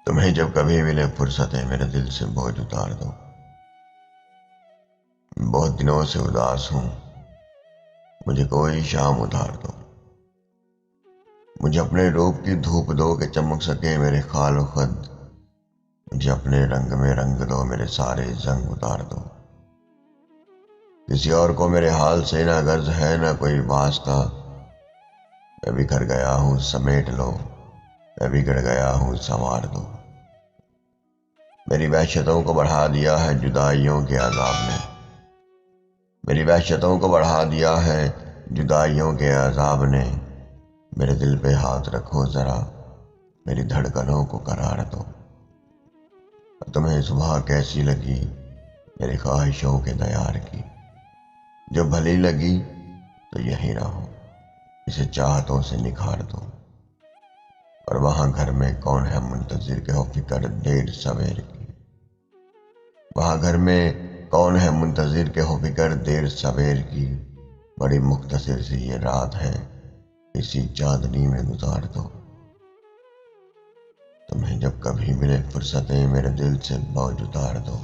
تمہیں جب کبھی ملے فرصتیں میرے دل سے بوجھ اتار دو۔ بہت دنوں سے اداس ہوں، مجھے کوئی شام اتار دو۔ مجھے اپنے روپ کی دھوپ دو کہ چمک سکے میرے خال و خد۔ مجھے اپنے رنگ میں رنگ دو، میرے سارے زنگ اتار دو۔ کسی اور کو میرے حال سے نہ غرض ہے نہ کوئی واسطہ۔ میں بکھر گیا ہوں سمیٹ لو، میں بگڑ گیا ہوں سنوار دو۔ میری وحشتوں کو بڑھا دیا ہے جدائیوں کے عذاب نے۔ میری وحشتوں کو بڑھا دیا ہے جدائیوں کے عذاب نے۔ میرے دل پہ ہاتھ رکھو ذرا، میری دھڑکنوں کو قرار دو۔ تمہیں صبح کیسی لگی میری خواہشوں کے دیار کی؟ جو بھلی لگی تو یہی رہو، اسے چاہتوں سے نکھار دو۔ اور وہاں گھر میں کون ہے منتظر کہ ہو فکر دیر سویر کی؟ وہاں گھر میں کون ہے منتظر کہ ہو فکر دیر سویر کی؟ بڑی مختصر سی یہ رات ہے، اسی چاندنی میں گزار دو۔ تمہیں جب کبھی ملے فرصتیں میرے دل سے بوجھ اتار دو۔